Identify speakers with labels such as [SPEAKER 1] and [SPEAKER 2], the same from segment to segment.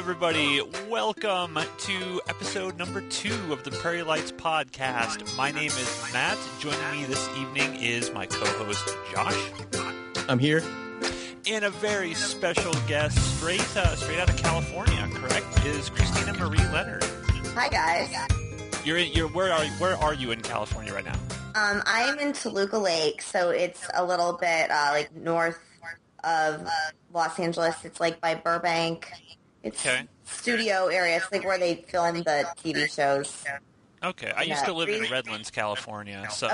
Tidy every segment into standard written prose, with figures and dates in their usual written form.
[SPEAKER 1] everybody. Welcome to episode number 2 of the Prairie Lights podcast. My name is Matt. Joining me this evening is my co-host, Josh.
[SPEAKER 2] I'm here.
[SPEAKER 1] And a very special guest, straight out of California, correct? Is Christina Marie Leonard.
[SPEAKER 3] Hi, guys.
[SPEAKER 1] Where are you in California right now?
[SPEAKER 3] I'm in Toluca Lake, so it's a little bit like north of Los Angeles. It's like by Burbank. It's studio area. It's like where they film the TV shows.
[SPEAKER 1] Okay. I used to live in Redlands, California, so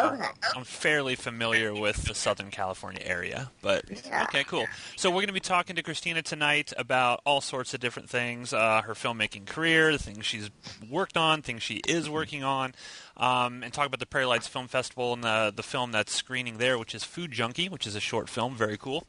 [SPEAKER 1] I'm fairly familiar with the Southern California area. But okay, cool. So we're going to be talking to Christina tonight about all sorts of different things, her filmmaking career, the things she's worked on, things she is working on, and talk about the Prairie Lights Film Festival and the film that's screening there, which is Food Junkie, which is a short film. Very cool.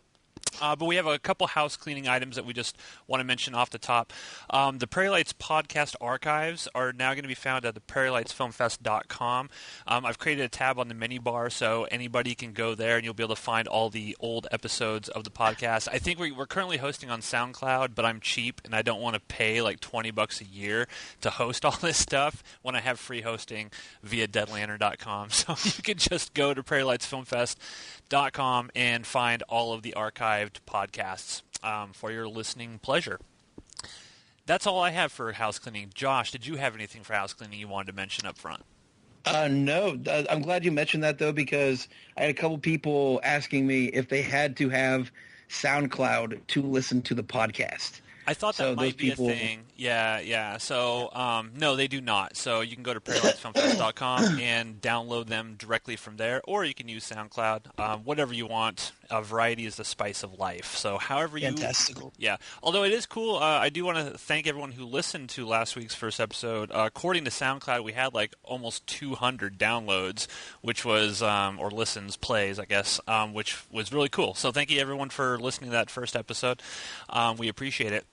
[SPEAKER 1] But we have a couple house cleaning items that we just want to mention off the top. The Prairie Lights podcast archives are now going to be found at the prairielightsfilmfest.com. I've created a tab on the menu bar, so anybody can go there and you'll be able to find all the old episodes of the podcast. I think we're currently hosting on SoundCloud, but I'm cheap and I don't want to pay like $20 a year to host all this stuff when I have free hosting via deadlantern.com. So you can just go to prairielightsfilmfest.com and find all of the archived podcasts for your listening pleasure. That's all I have for house cleaning. Josh, did you have anything for house cleaning you wanted to mention up front?
[SPEAKER 2] No. I'm glad you mentioned that, though, because I had a couple people asking me if they had to have SoundCloud to listen to the podcast.
[SPEAKER 1] I thought that might be a thing. Yeah. So, no, they do not. So you can go to prairielightsfilmfest.com and download them directly from there, or you can use SoundCloud. Whatever you want. A variety is the spice of life. So however you...
[SPEAKER 2] Fantastical.
[SPEAKER 1] Yeah. Although it is cool, I do want to thank everyone who listened to last week's first episode. According to SoundCloud, we had like almost 200 downloads, which was, or listens, plays, I guess, which was really cool. So thank you, everyone, for listening to that first episode. We appreciate it.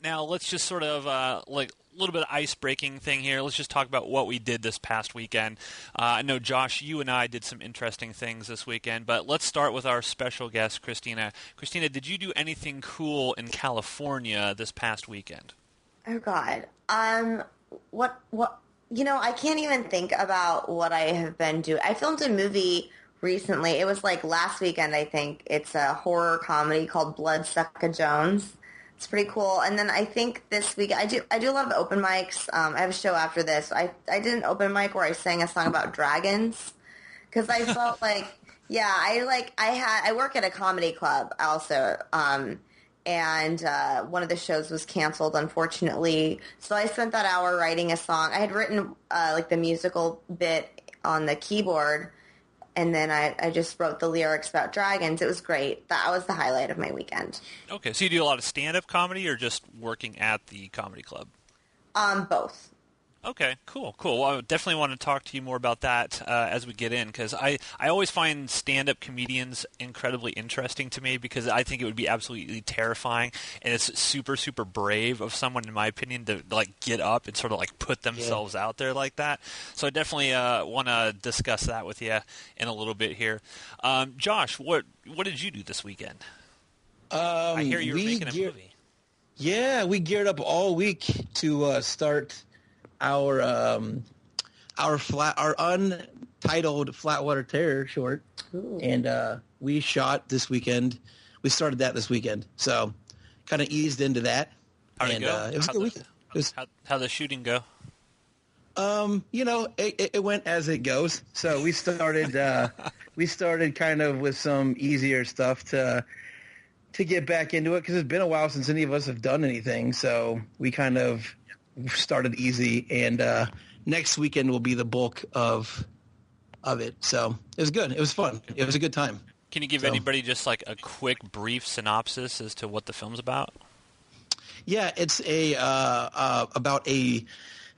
[SPEAKER 1] Now, let's just sort of, like a little bit of ice-breaking thing here. Let's just talk about what we did this past weekend. I know, Josh, you and I did some interesting things this weekend, but let's start with our special guest, Christina. Christina, did you do anything cool in California this past weekend?
[SPEAKER 3] Oh, God. What, I can't even think about what I have been doing. I filmed a movie recently. It was like last weekend, I think. It's a horror comedy called Bloodsucker Jones. It's pretty cool. And then I think this week I do a lot of open mics. I have a show after this. I did an open mic where I sang a song about dragons because I felt like I work at a comedy club also. And one of the shows was canceled, unfortunately. So I spent that hour writing a song. I had written like the musical bit on the keyboard. And then I just wrote the lyrics about dragons. It was great. That was the highlight of my weekend.
[SPEAKER 1] Okay, so you do a lot of stand-up comedy or just working at the comedy club?
[SPEAKER 3] Both.
[SPEAKER 1] Okay, cool. Well, I definitely want to talk to you more about that as we get in, because I always find stand-up comedians incredibly interesting to me because I think it would be absolutely terrifying, and it's super, super brave of someone, in my opinion, to like get up and sort of like put themselves out there like that. So I definitely want to discuss that with you in a little bit here. Josh, what did you do this weekend? I hear you were making a movie.
[SPEAKER 2] Yeah, we geared up all week to start our untitled Flatwater Terror short. Ooh. And we shot this weekend. We started that this weekend, so kind of eased into that.
[SPEAKER 1] How'd it go?
[SPEAKER 2] It was a good weekend.
[SPEAKER 1] How'd the shooting go?
[SPEAKER 2] It went as it goes. So we started kind of with some easier stuff to get back into it because it's been a while since any of us have done anything. So we kind of started easy, and next weekend will be the bulk of it. So it was good. It was fun. It was a good time.
[SPEAKER 1] Can you give anybody just like a quick, brief synopsis as to what the film's about?
[SPEAKER 2] Yeah, it's about a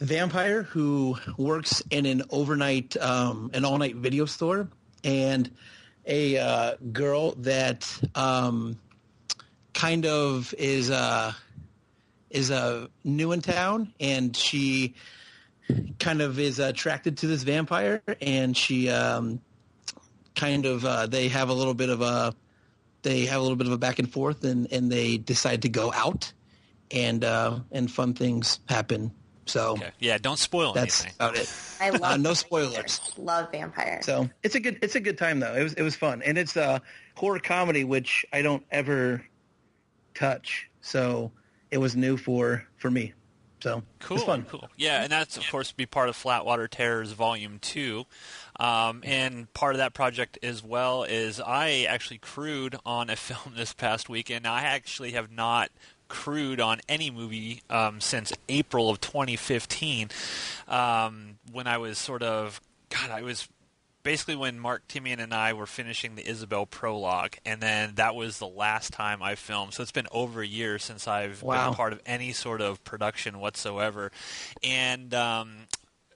[SPEAKER 2] vampire who works in an overnight, an all-night video store, and a girl that kind of is new in town, and she kind of is attracted to this vampire, and she they have a little bit of a back and forth, and they decide to go out. and fun things happen. So
[SPEAKER 1] yeah, don't spoil
[SPEAKER 2] that's
[SPEAKER 1] anything.
[SPEAKER 2] About it.
[SPEAKER 3] I love
[SPEAKER 2] no spoilers.
[SPEAKER 3] Love vampires.
[SPEAKER 2] So it's a good time though. It was fun, and it's a horror comedy which I don't ever touch. So it was new for me. So
[SPEAKER 1] cool,
[SPEAKER 2] it's fun.
[SPEAKER 1] Cool. Yeah, and that's of course be part of Flatwater Terrors Volume 2. And part of that project as well is I actually crewed on a film this past weekend. Now, I actually have not crewed on any movie since April of 2015 when I was I was basically when Mark Timian and I were finishing the Isabel prologue, and then that was the last time I filmed. So it's been over a year since I've been part of any sort of production whatsoever. And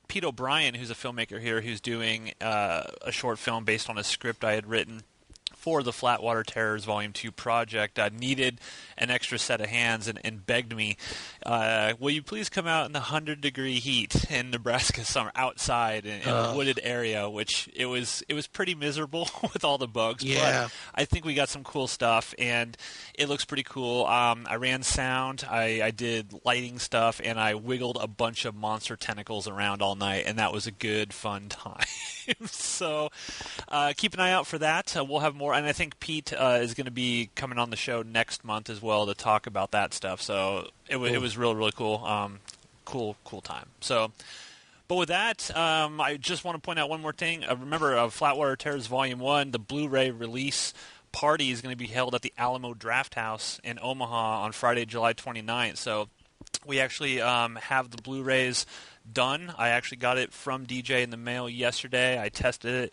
[SPEAKER 1] Pete O'Brien, who's a filmmaker here, who's doing a short film based on a script I had written for the Flatwater Terrors Volume 2 project, needed an extra set of hands and begged me, will you please come out in the 100-degree heat in Nebraska summer outside in a wooded area, which it was pretty miserable with all the bugs.
[SPEAKER 2] Yeah.
[SPEAKER 1] But I think we got some cool stuff, and it looks pretty cool. I ran sound, I did lighting stuff, and I wiggled a bunch of monster tentacles around all night, and that was a good, fun time. So keep an eye out for that. We'll have more. And I think Pete is going to be coming on the show next month as well to talk about that stuff. So it was really, really cool. Cool time. So, but with that, I just want to point out one more thing. Remember, Flatwater Terrors Volume 1, the Blu-ray release party is going to be held at the Alamo Drafthouse in Omaha on Friday, July 29th. So we actually have the Blu-rays done. I actually got it from DJ in the mail yesterday. I tested it.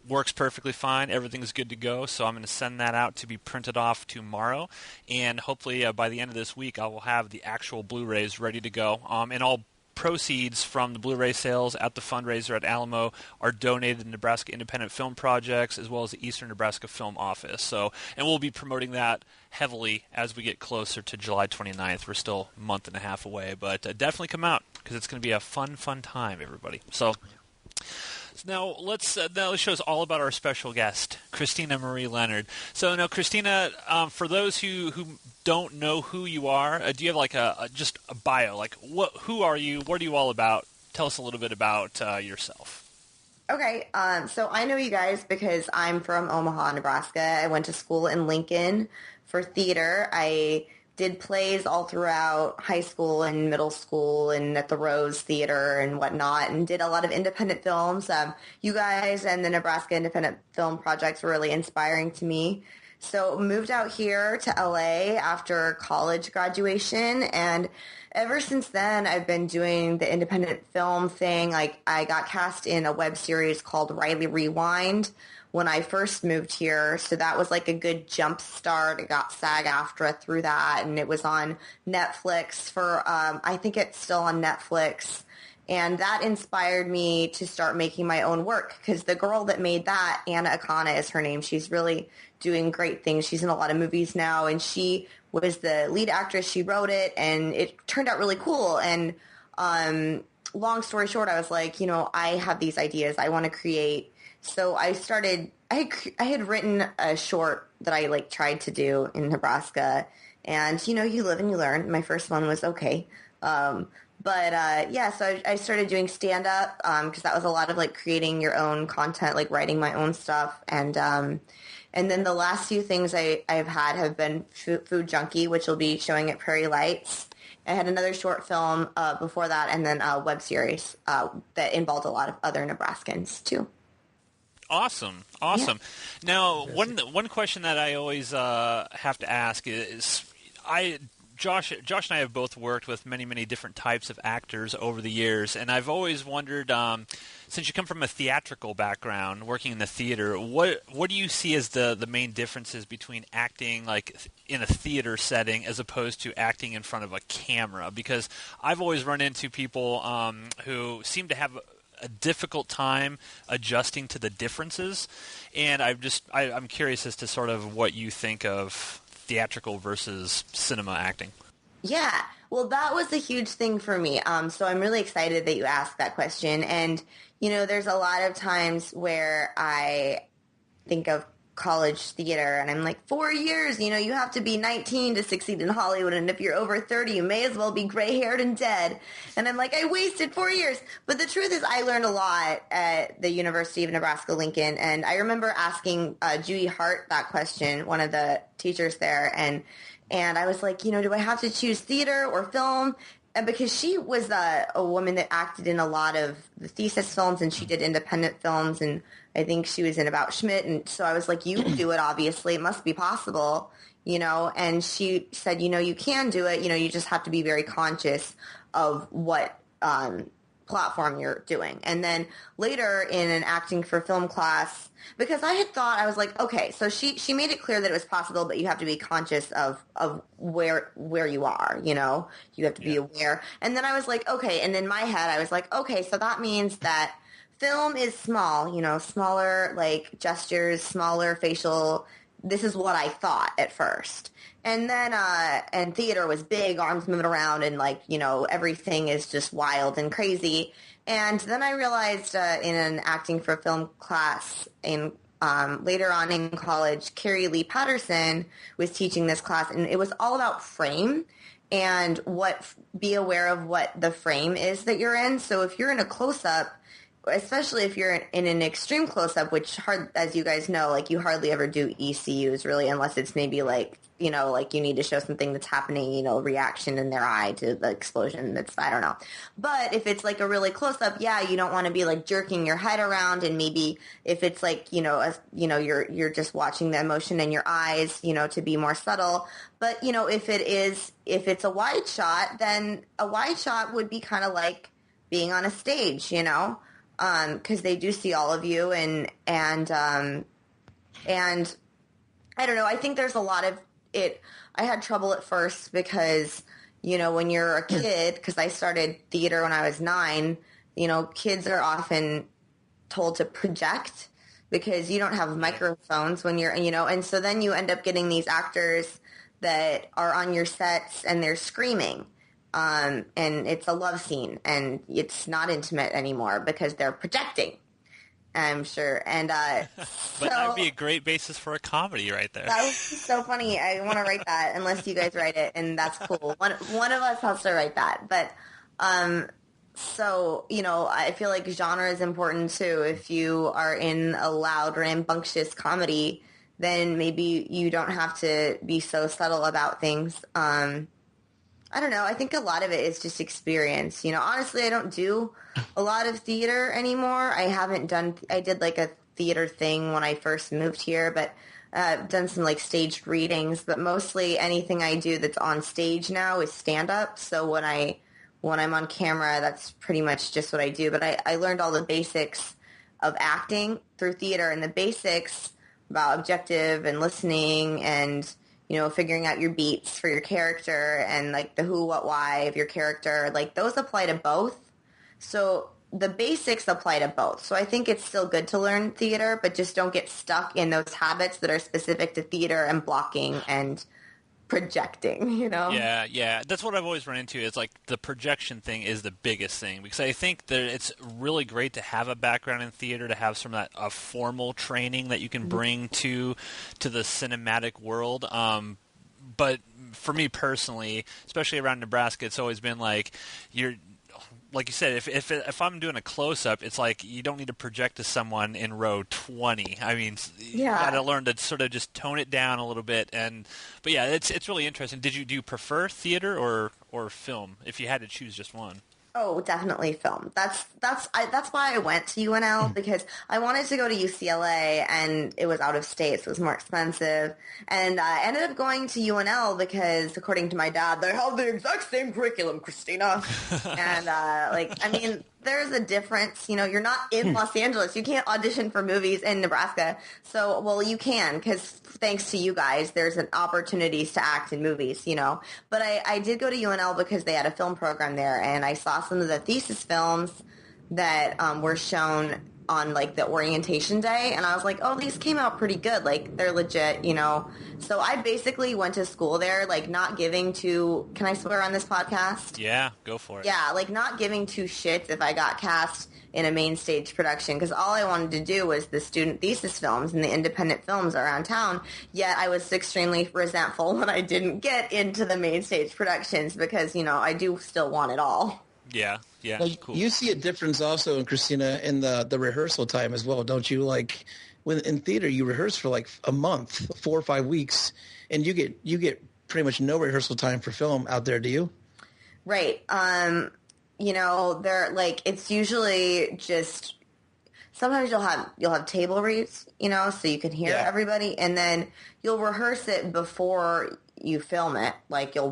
[SPEAKER 1] Works perfectly fine. Everything's good to go. So I'm going to send that out to be printed off tomorrow. And hopefully by the end of this week, I will have the actual Blu-rays ready to go. And all proceeds from the Blu-ray sales at the fundraiser at Alamo are donated to Nebraska Independent Film Projects as well as the Eastern Nebraska Film Office. So, and we'll be promoting that heavily as we get closer to July 29th. We're still a month and a half away, but definitely come out because it's going to be a fun time, everybody. So now let's show us all about our special guest, Christina Marie Leonard. So now, Christina, for those who don't know who you are, do you have like just a bio? Like, who are you? What are you all about? Tell us a little bit about yourself.
[SPEAKER 3] Okay, so I know you guys because I'm from Omaha, Nebraska. I went to school in Lincoln for theater. I did plays all throughout high school and middle school and at the Rose Theater and whatnot, and did a lot of independent films. You guys and the Nebraska Independent Film Projects were really inspiring to me. So moved out here to LA after college graduation, and ever since then I've been doing the independent film thing. Like, I got cast in a web series called Riley Rewind when I first moved here, so that was like a good jump start. I got SAG-AFTRA through that, and it was on Netflix for, I think it's still on Netflix, and that inspired me to start making my own work, because the girl that made that, Anna Akana is her name, she's really doing great things. She's in a lot of movies now, and she was the lead actress. She wrote it, and it turned out really cool, and long story short, I was like, I have these ideas I want to create. So I started, I had written a short that I tried to do in Nebraska, and you live and you learn. My first one was okay. So I started doing stand-up because that was a lot of creating your own content, writing my own stuff. And then the last few things I've had have been Food Junkie, which will be showing at Prairie Lights. I had another short film before that, and then a web series that involved a lot of other Nebraskans too.
[SPEAKER 1] Awesome. Yeah. Now, one question that I always have to ask is, Josh and I have both worked with many, many different types of actors over the years, and I've always wondered, since you come from a theatrical background, working in the theater, what do you see as the main differences between acting in a theater setting as opposed to acting in front of a camera? Because I've always run into people who seem to have a difficult time adjusting to the differences, and I'm curious as to sort of what you think of theatrical versus cinema acting.
[SPEAKER 3] Yeah, well, that was a huge thing for me. So I'm really excited that you asked that question. And there's a lot of times where I think of college theater, and I'm like, 4 years, you have to be 19 to succeed in Hollywood, and if you're over 30, you may as well be gray-haired and dead. And I'm like, I wasted 4 years. But the truth is, I learned a lot at the University of Nebraska-Lincoln, and I remember asking Judy Hart that question, one of the teachers there, and I was like, do I have to choose theater or film? And because she was a woman that acted in a lot of the thesis films, and she did independent films, and I think she was in About Schmidt, and so I was like, you can do it, obviously. It must be possible, and she said, you can do it, you just have to be very conscious of what platform you're doing. And then later in an acting for film class, because I had thought, I was like, okay, so she made it clear that it was possible, but you have to be conscious of where you are, you have to be aware. And then I was like, okay, and in my head I was like, okay, so that means that film is small, smaller like gestures, smaller facial. This is what I thought at first. And then, and theater was big, arms moving around, and like, everything is just wild and crazy. And then I realized in an acting for film class in later on in college, Carrie Lee Patterson was teaching this class, and it was all about frame and be aware of what the frame is that you're in. So if you're in a close-up, especially if you're in an extreme close-up, which, as you guys know, like you hardly ever do ECUs really, unless it's maybe like, like you need to show something that's happening, reaction in their eye to the explosion. That's, I don't know. But if it's like a really close-up, yeah, you don't want to be like jerking your head around, and maybe if it's like, you're just watching the emotion in your eyes, to be more subtle. But, if it's a wide shot, then a wide shot would be kind of like being on a stage, because they do see all of you, and I don't know. I think there's a lot of it. I had trouble at first because, when you're a kid, because I started theater when I was 9, kids are often told to project because you don't have microphones when you're, and so then you end up getting these actors that are on your sets and they're screaming. And it's a love scene, and it's not intimate anymore because they're projecting, I'm sure. And
[SPEAKER 1] but that would be a great basis for a comedy right there.
[SPEAKER 3] That would be so funny. I want to write that, unless you guys write it, and that's cool. One of us has to write that. But so, I feel like genre is important too. If you are in a loud, rambunctious comedy, then maybe you don't have to be so subtle about things. I don't know. I think a lot of it is just experience. Honestly, I don't do a lot of theater anymore. I did like a theater thing when I first moved here, but I've done some like staged readings, but mostly anything I do that's on stage now is stand-up. So when I'm on camera, that's pretty much just what I do. But I learned all the basics of acting through theater, and the basics about objective and listening and figuring out your beats for your character and like the who, what, why of your character, like those apply to both. So the basics apply to both. So I think it's still good to learn theater, but just don't get stuck in those habits that are specific to theater and blocking and projecting,
[SPEAKER 1] Yeah, that's what I've always run into. Is like the projection thing is the biggest thing, because I think that it's really great to have a background in theater, to have some of that formal training that you can bring to the cinematic world. But for me personally, especially around Nebraska, it's always been like like you said, if I'm doing a close-up, it's like you don't need to project to someone in row 20. I mean, you got to learn to sort of just tone it down a little bit. But yeah, it's really interesting. Do you prefer theater or film, if you had to choose just one?
[SPEAKER 3] Oh, definitely film. That's why I went to UNL, because I wanted to go to UCLA, and it was out of state, so it was more expensive. And I ended up going to UNL because, according to my dad, they have the exact same curriculum, Christina. And there's a difference. You're not in Los Angeles. You can't audition for movies in Nebraska. So, well, you can, because thanks to you guys, there's an opportunities to act in movies, But I did go to UNL because they had a film program there, and I saw some of the thesis films that were shown on like the orientation day, and I was like, oh, these came out pretty good. Like, they're legit, you know. So I basically went to school there, like not giving two, can I swear on this podcast?
[SPEAKER 1] Yeah, go for it.
[SPEAKER 3] Yeah, like not giving two shits if I got cast in a main stage production, because all I wanted to do was the student thesis films and the independent films around town, yet I was extremely resentful when I didn't get into the main stage productions because, you know, I do still want it all.
[SPEAKER 1] Yeah,
[SPEAKER 2] well,
[SPEAKER 1] cool.
[SPEAKER 2] You see a difference also in Christina in the rehearsal time as well, don't you? Like when in theater you rehearse for like a month, 4 or 5 weeks, and you get pretty much no rehearsal time for film out there, do you?
[SPEAKER 3] Right. You know, they're like, it's usually just, sometimes you'll have table reads, you know, so you can hear everybody, and then you'll rehearse it before you film it. Like you'll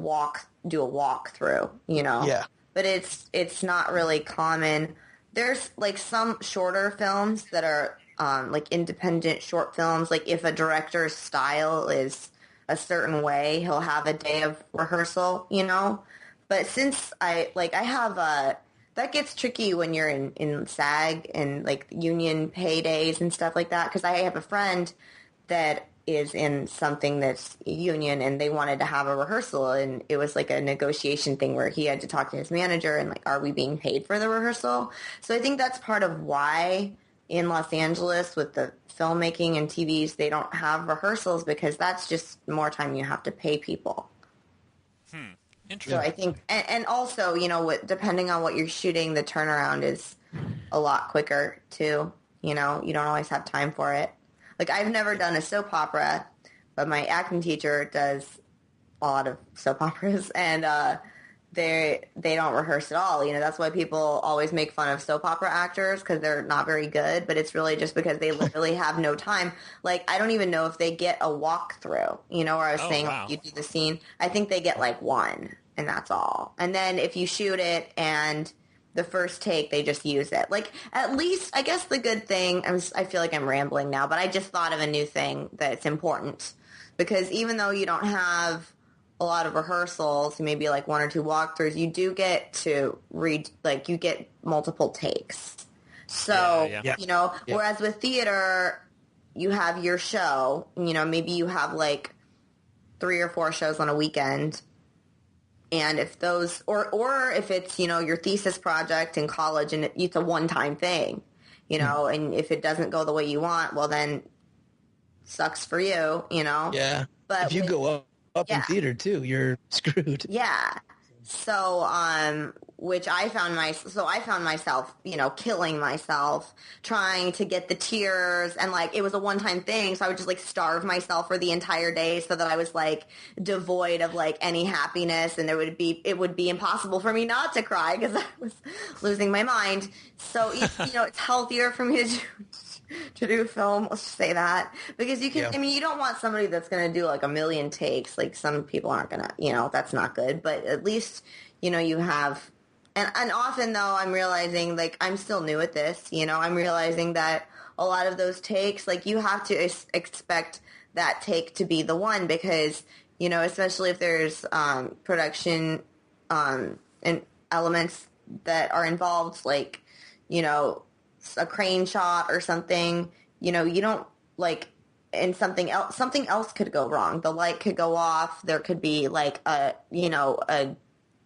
[SPEAKER 3] do a walkthrough, you know.
[SPEAKER 2] Yeah.
[SPEAKER 3] But it's not really common. There's like some shorter films that are like independent short films. Like if a director's style is a certain way, he'll have a day of rehearsal, you know. But since I have that gets tricky when you're in SAG and like union paydays and stuff like that, because I have a friend that is in something that's union, and they wanted to have a rehearsal, and it was like a negotiation thing where he had to talk to his manager and like, are we being paid for the rehearsal? So I think that's part of why in Los Angeles with the filmmaking and TVs, they don't have rehearsals, because that's just more time you have to pay people.
[SPEAKER 1] Interesting.
[SPEAKER 3] So I think, and also, you know, depending on what you're shooting, the turnaround is a lot quicker too. You know, you don't always have time for it. Like, I've never done a soap opera, but my acting teacher does a lot of soap operas, and they don't rehearse at all. You know, that's why people always make fun of soap opera actors, because they're not very good, but it's really just because they literally have no time. Like, I don't even know if they get a walkthrough, you know, where I was saying,
[SPEAKER 1] wow.
[SPEAKER 3] like, you do the scene. I think they get like one, and that's all. And then if you shoot it and the first take, they just use it. Like, at least, I guess the good thing, I feel like I'm rambling now, but I just thought of a new thing that's important. Because even though you don't have a lot of rehearsals, maybe like 1 or 2 walkthroughs, you do get to read, like, you get multiple takes. So, you know, whereas with theater, you have your show, you know, maybe you have like 3 or 4 shows on a weekend. And if those, or if it's, you know, your thesis project in college and it's a one-time thing, you know, and if it doesn't go the way you want, well, then sucks for you, you know?
[SPEAKER 2] Yeah.
[SPEAKER 3] But
[SPEAKER 2] if you go up in theater too, you're screwed.
[SPEAKER 3] Yeah. So, which I found myself, you know, killing myself trying to get the tears, and like it was a one-time thing, so I would just like starve myself for the entire day so that I was like devoid of like any happiness, and it would be impossible for me not to cry because I was losing my mind. So, you know, it's healthier for me to do film, let's just say that, because you can, I mean, you don't want somebody that's going to do like a million takes. Like, some people aren't going to, you know, that's not good, but at least, you know, you have, and often though, I'm realizing, like, I'm still new at this, you know, I'm realizing that a lot of those takes, like, you have to expect that take to be the one, because, you know, especially if there's production and elements that are involved, like, you know, a crane shot or something, you know, you don't like, and something else could go wrong. The light could go off. There could be like a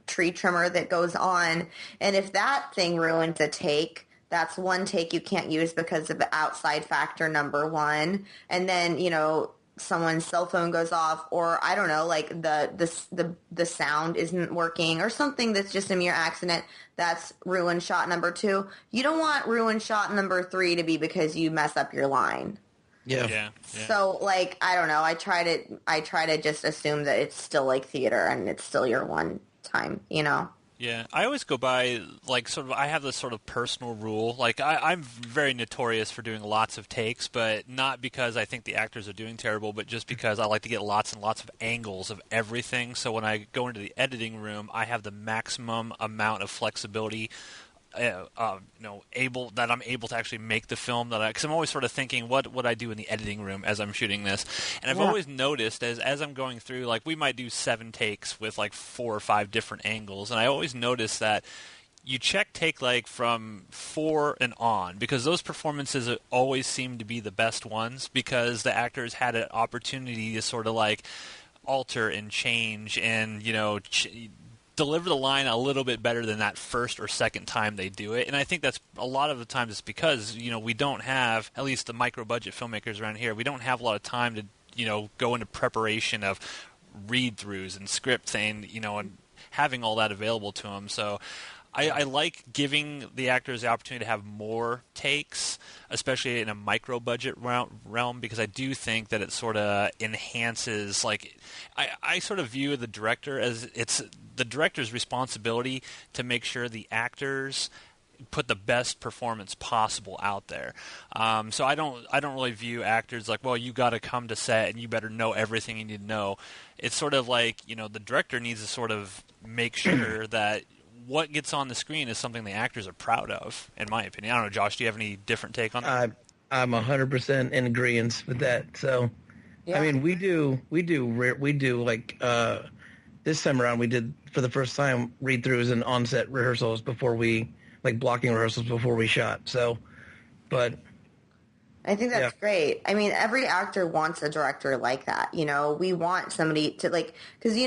[SPEAKER 3] tree trimmer that goes on. And if that thing ruins a take, that's one take you can't use because of the outside factor number one. And then, you know, someone's cell phone goes off, or I don't know, like the sound isn't working or something that's just a mere accident. That's ruined shot number 2. You don't want ruined shot number 3 to be because you mess up your line.
[SPEAKER 2] Yeah.
[SPEAKER 3] So, like, I don't know. I try to just assume that it's still like theater and it's still your one time, you know?
[SPEAKER 1] Yeah, I always go by, like, sort of, I have this sort of personal rule. Like, I'm very notorious for doing lots of takes, but not because I think the actors are doing terrible, but just because I like to get lots and lots of angles of everything. So when I go into the editing room, I have the maximum amount of flexibility that I'm able to actually make the film, because I'm always sort of thinking, what would I do in the editing room as I'm shooting this? And I've always noticed as I'm going through, like, we might do 7 takes with like 4 or 5 different angles, and I always notice that you check take like from 4 and on, because those performances always seem to be the best ones, because the actors had an opportunity to sort of like alter and change and, deliver the line a little bit better than that first or second time they do it. And I think that's a lot of the times it's because, we don't have, at least the micro-budget filmmakers around here, we don't have a lot of time to, go into preparation of read-throughs and scripts and, and having all that available to them. So I like giving the actors the opportunity to have more takes, especially in a micro-budget realm, because I do think that it sort of enhances, like, I sort of view the director as it's the director's responsibility to make sure the actors put the best performance possible out there. So I don't really view actors like, well, you got to come to set and you better know everything you need to know. It's sort of like, the director needs to sort of make sure that what gets on the screen is something the actors are proud of, in my opinion. I don't know, Josh, do you have any different take on that?
[SPEAKER 2] I'm 100% in agreement with that. So, yeah. I mean, we do like this time around we did for the first time read-throughs and on-set rehearsals before we, like blocking rehearsals before we shot. So, but
[SPEAKER 3] I think that's great. I mean, every actor wants a director like that. We want somebody to because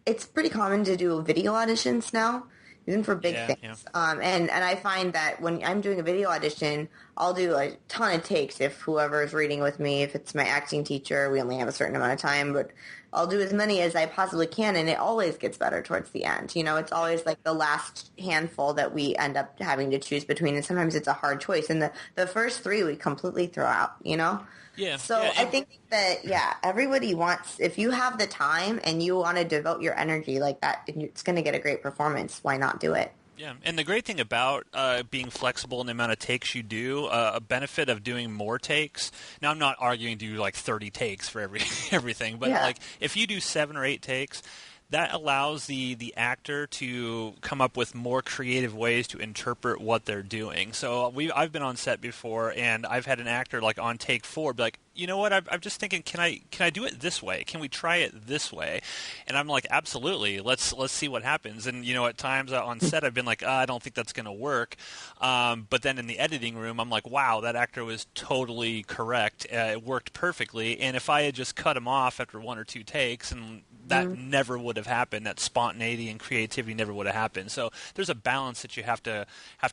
[SPEAKER 3] it's pretty common to do video auditions now, even for big things. Yeah. And I find that when I'm doing a video audition, I'll do a ton of takes if whoever is reading with me, if it's my acting teacher, we only have a certain amount of time, but I'll do as many as I possibly can, and it always gets better towards the end. It's always like the last handful that we end up having to choose between, and sometimes it's a hard choice. And the first 3 we completely throw out,
[SPEAKER 1] Yeah.
[SPEAKER 3] So I think that, everybody wants, if you have the time and you want to devote your energy like that, and it's going to get a great performance, why not do it?
[SPEAKER 1] Yeah, and the great thing about being flexible in the amount of takes you do, a benefit of doing more takes. Now, I'm not arguing to do like 30 takes for everything, but like if you do 7 or 8 takes, that allows the actor to come up with more creative ways to interpret what they're doing. So I've been on set before, and I've had an actor like on take 4 be like, you know what? I'm just thinking, can I do it this way? Can we try it this way? And I'm like, absolutely. Let's see what happens. And at times on set I've been like, I don't think that's going to work. But then in the editing room, I'm like, wow, that actor was totally correct. It worked perfectly. And if I had just cut him off after 1 or 2 takes, and that never would have happened. That spontaneity and creativity never would have happened. So there's a balance that you have to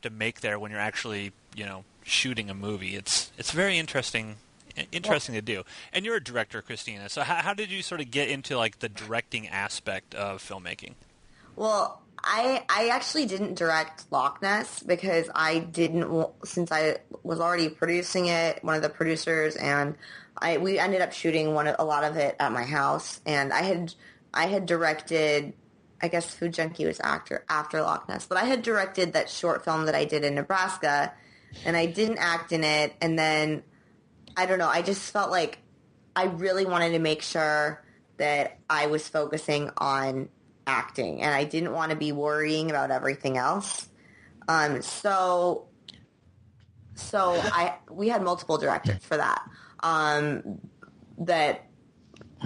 [SPEAKER 1] make there when you're actually shooting a movie. It's very interesting to do. And you're a director, Christina. So how did you sort of get into like the directing aspect of filmmaking?
[SPEAKER 3] Well, I actually didn't direct Loch Ness because since I was already producing it, one of the producers, and we ended up shooting a lot of it at my house, and I had directed, I guess Food Junkie was after Loch Ness, but I had directed that short film that I did in Nebraska, and I didn't act in it, and then I don't know, I just felt like I really wanted to make sure that I was focusing on acting, and I didn't want to be worrying about everything else. So we had multiple directors for that. That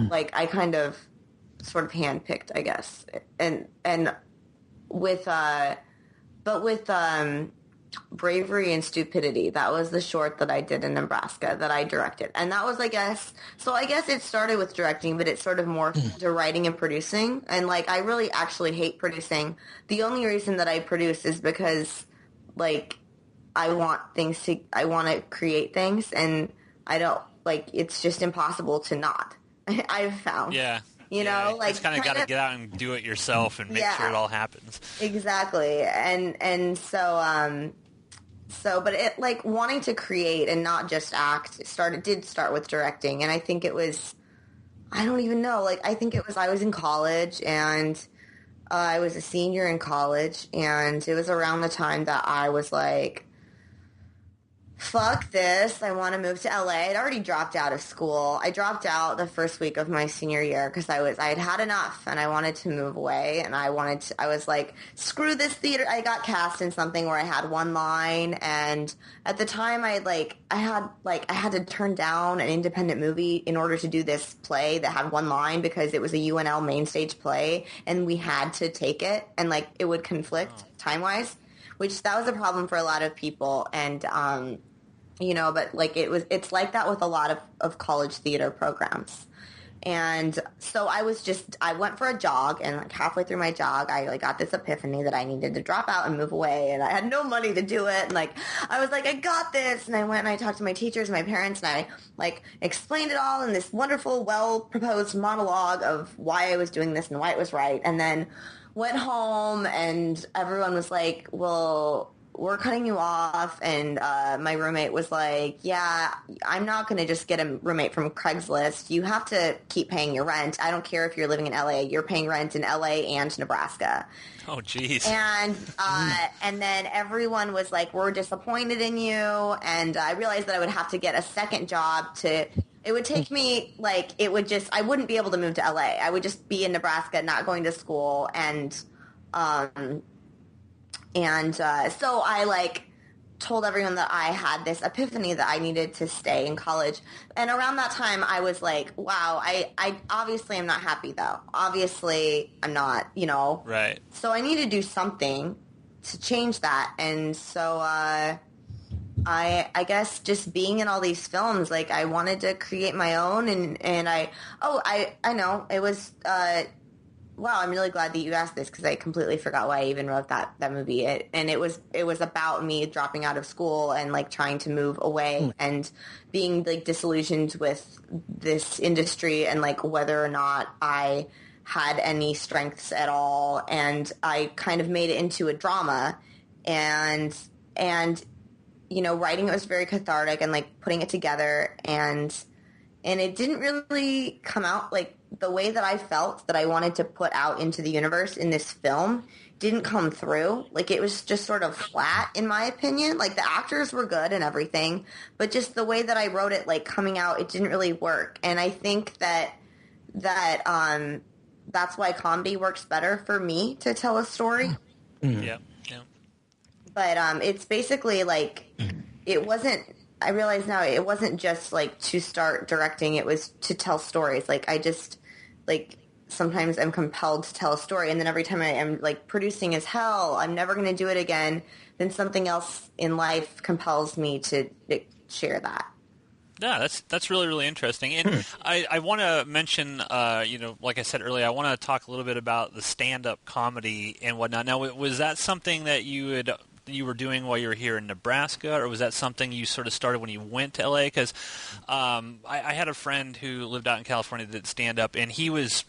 [SPEAKER 3] like I kind of sort of handpicked, I guess, and with Bravery and Stupidity, that was the short that I did in Nebraska that I directed, and that was, I guess it started with directing, but it sort of morphed to writing and producing. And like I really actually hate producing. The only reason that I produce is because like I want to create things, and I don't like, it's just impossible to not. I've found.
[SPEAKER 1] Yeah.
[SPEAKER 3] Like
[SPEAKER 1] just kind of got to get out and do it yourself and make sure it all happens.
[SPEAKER 3] Exactly. And so but it, like, wanting to create and not just act did start with directing. And I think it was, I don't even know, like, I think it was, I was in college, and I was a senior in college, and it was around the time that I was like, fuck this, I want to move to LA. I'd already dropped out of school. I dropped out the first week of my senior year because I had had enough and I wanted to move away, and I was like, screw this theater. I got cast in something where I had one line, and at the time I had to turn down an independent movie in order to do this play that had one line because it was a UNL main stage play and we had to take it, and like it would conflict time-wise, which that was a problem for a lot of people. And but like it's like that with a lot of college theater programs. And so I went for a jog, and like halfway through my jog, I like got this epiphany that I needed to drop out and move away, and I had no money to do it. And like, I was like, I got this. And I went and I talked to my teachers and my parents, and I like explained it all in this wonderful, well-proposed monologue of why I was doing this and why it was right. And then went home, and everyone was like, well, we're cutting you off. And my roommate was like, yeah, I'm not going to just get a roommate from Craigslist. You have to keep paying your rent. I don't care if you're living in LA. You're paying rent in LA and Nebraska.
[SPEAKER 1] Oh, geez.
[SPEAKER 3] And then everyone was like, we're disappointed in you. And I realized that I would have to get a second job it would take me, like, I wouldn't be able to move to LA. I would just be in Nebraska, not going to school. And so I, like, told everyone that I had this epiphany that I needed to stay in college. And around that time, I was like, wow, I obviously am not happy, though. Obviously, I'm not,
[SPEAKER 1] Right.
[SPEAKER 3] So I need to do something to change that. And so I guess just being in all these films, like, I wanted to create my own. And I know. It was... wow, I'm really glad that you asked this because I completely forgot why I even wrote that movie. It was about me dropping out of school and like trying to move away and being like disillusioned with this industry and like whether or not I had any strengths at all. And I kind of made it into a drama, and writing it was very cathartic and like putting it together, and it didn't really come out like the way that I felt that I wanted to put out into the universe in this film didn't come through. Like, it was just sort of flat, in my opinion. Like, the actors were good and everything, but just the way that I wrote it, like, coming out, it didn't really work. And I think that that's why comedy works better for me to tell a story.
[SPEAKER 1] Yeah.
[SPEAKER 3] But it's basically, like, it wasn't... I realize now it wasn't just, like, to start directing. It was to tell stories. Like, I just... like, sometimes I'm compelled to tell a story, and then every time I am, like, producing as hell, I'm never going to do it again, then something else in life compels me to share that.
[SPEAKER 1] Yeah, that's really, really interesting. And I want to mention, like I said earlier, I want to talk a little bit about the stand-up comedy and whatnot. Now, was that something that you were doing while you were here in Nebraska, or was that something you sort of started when you went to LA? Because I had a friend who lived out in California that did stand-up, and he was...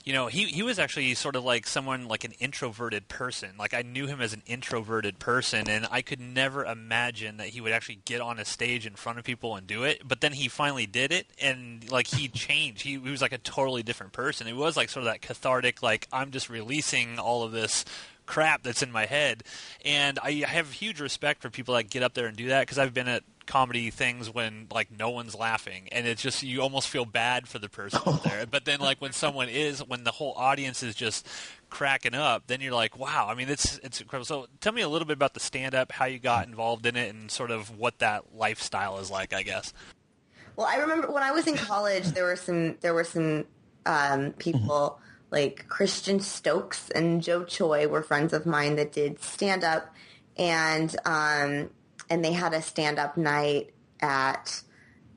[SPEAKER 1] he was actually sort of like someone, like an introverted person. Like, I knew him as an introverted person, and I could never imagine that he would actually get on a stage in front of people and do it. But then he finally did it, and, like, he changed. He was, like, a totally different person. It was, like, sort of that cathartic, like, I'm just releasing all of this crap that's in my head. And I have huge respect for people that get up there and do that, because I've been at comedy things when, like, no one's laughing, and it's just, you almost feel bad for the person up there. But then, like, when the whole audience is just cracking up, then you're like, wow, I mean, it's incredible. So tell me a little bit about the stand-up, how you got involved in it, and sort of what that lifestyle is like, I guess.
[SPEAKER 3] Well, I remember when I was in college, there were some people like Christian Stokes and Joe Choi were friends of mine that did stand-up, and they had a stand-up night at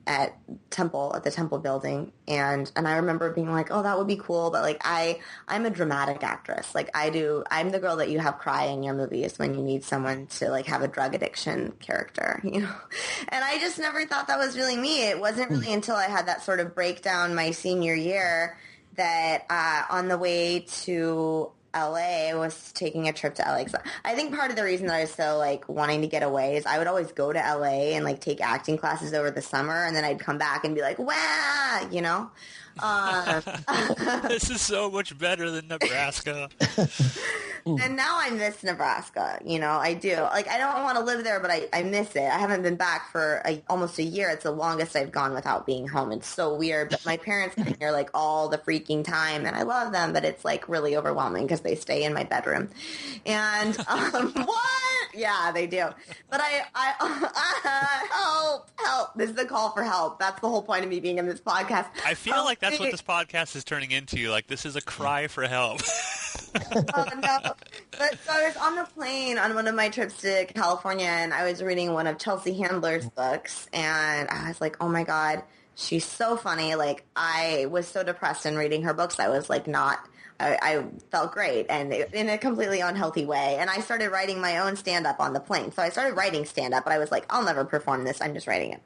[SPEAKER 3] the Temple building, and I remember being like, oh, that would be cool, but like I'm a dramatic actress. Like, I'm the girl that you have cry in your movies when you need someone to like have a drug addiction character, And I just never thought that was really me. It wasn't really until I had that sort of breakdown my senior year that on the way to LA, I was taking a trip to LA. So I think part of the reason that I was so like wanting to get away is I would always go to LA and like take acting classes over the summer, and then I'd come back and be like, wow,
[SPEAKER 1] This is so much better than Nebraska.
[SPEAKER 3] And now I miss Nebraska. I do. Like, I don't want to live there, but I miss it. I haven't been back for almost a year. It's the longest I've gone without being home. It's so weird. But my parents come here like all the freaking time, and I love them, but it's like really overwhelming because they stay in my bedroom. And what? Yeah, they do. But help. This is a call for help. That's the whole point of me being in this podcast.
[SPEAKER 1] I feel like that's what this podcast is turning into. Like, this is a cry for help.
[SPEAKER 3] Oh, no. But so I was on the plane on one of my trips to California, and I was reading one of Chelsea Handler's books, and I was like, oh my God, she's so funny. Like, I was so depressed in reading her books. I was like I felt great, and in a completely unhealthy way. And I started writing my own stand-up on the plane. So I started writing stand-up, but I was like, I'll never perform this. I'm just writing it.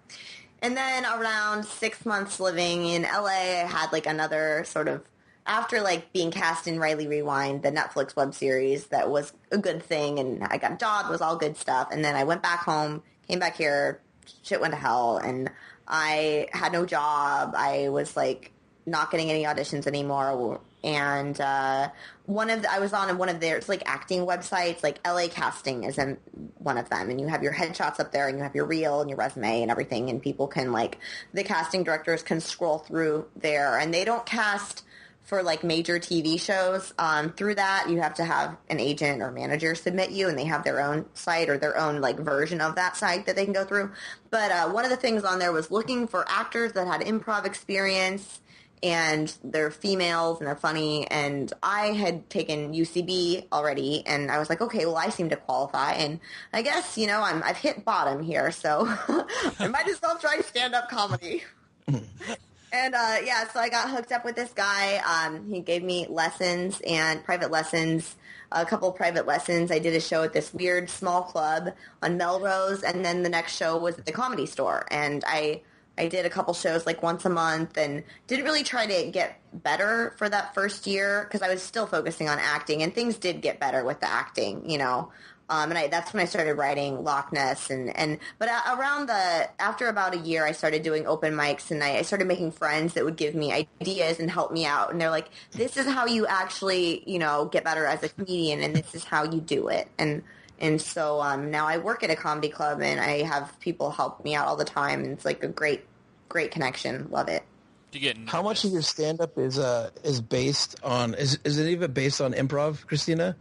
[SPEAKER 3] And then around 6 months living in LA, I had like another sort of, after like being cast in Riley Rewind, the Netflix web series, that was a good thing, and I got a job, was all good stuff. And then I went back home, came back here, shit went to hell, and I had no job. I was like not getting any auditions anymore. And I was on one of their, it's like acting websites, like LA Casting is in one of them, and you have your headshots up there, and you have your reel and your resume and everything, and people can like, the casting directors can scroll through there, and they don't cast for like major TV shows. Through that, you have to have an agent or manager submit you, and they have their own site or their own like version of that site that they can go through. But one of the things on there was looking for actors that had improv experience, and they're females and they're funny. And I had taken UCB already, and I was like, okay, well, I seem to qualify, and I guess I've hit bottom here, so I might as well try stand-up comedy. And, so I got hooked up with this guy. He gave me lessons and private lessons, a couple of private lessons. I did a show at this weird small club on Melrose, and then the next show was at the Comedy Store. And I did a couple shows like once a month, and didn't really try to get better for that first year because I was still focusing on acting, and things did get better with the acting, and that's when I started writing Loch Ness, but after about a year, I started doing open mics, and I started making friends that would give me ideas and help me out. And they're like, this is how you actually, get better as a comedian, and this is how you do it. And so now I work at a comedy club, and I have people help me out all the time, and it's like a great connection. Love it.
[SPEAKER 2] How much of your stand-up is based on, is it even based on improv, Christina?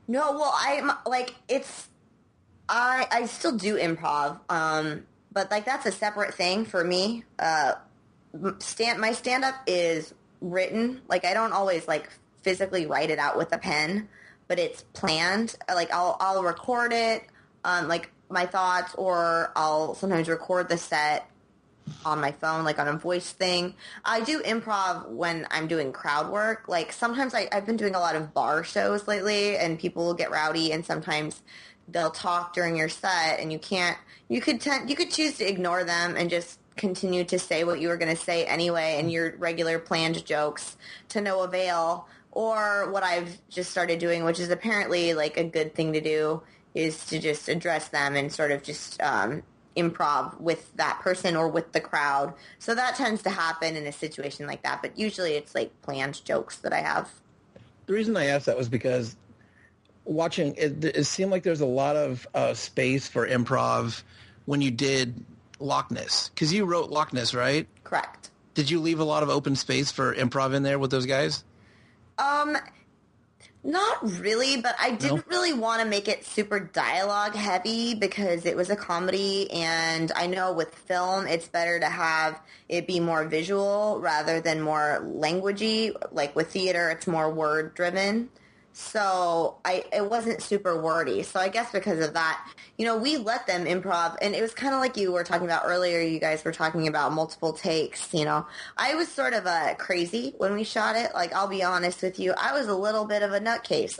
[SPEAKER 3] No, well, I still do improv, but like that's a separate thing for me. My stand-up is written. Like, I don't always like physically write it out with a pen, but it's planned. Like, I'll record it, like my thoughts, or I'll sometimes record the set on my phone, like on a voice thing. I do improv when I'm doing crowd work. Like, sometimes I've been doing a lot of bar shows lately, and people will get rowdy, and sometimes they'll talk during your set, and you could choose to ignore them and just continue to say what you were going to say anyway, and your regular planned jokes to no avail. Or what I've just started doing, which is apparently like a good thing to do, is to just address them and sort of just improv with that person or with the crowd. So that tends to happen in a situation like that, but usually it's like planned jokes that I have.
[SPEAKER 2] The reason I asked that was because watching it seemed like there's a lot of space for improv when you did Loch Ness, because you wrote Loch Ness, right?
[SPEAKER 3] Correct.
[SPEAKER 2] Did you leave a lot of open space for improv in there with those guys?
[SPEAKER 3] Not really, but I didn't really want to make it super dialogue heavy because it was a comedy, and I know with film it's better to have it be more visual rather than more languagey. Like with theater, it's more word driven. So it wasn't super wordy. So I guess because of that, we let them improv, and it was kind of like you were talking about earlier. You guys were talking about multiple takes. I was sort of crazy when we shot it. Like, I'll be honest with you, I was a little bit of a nutcase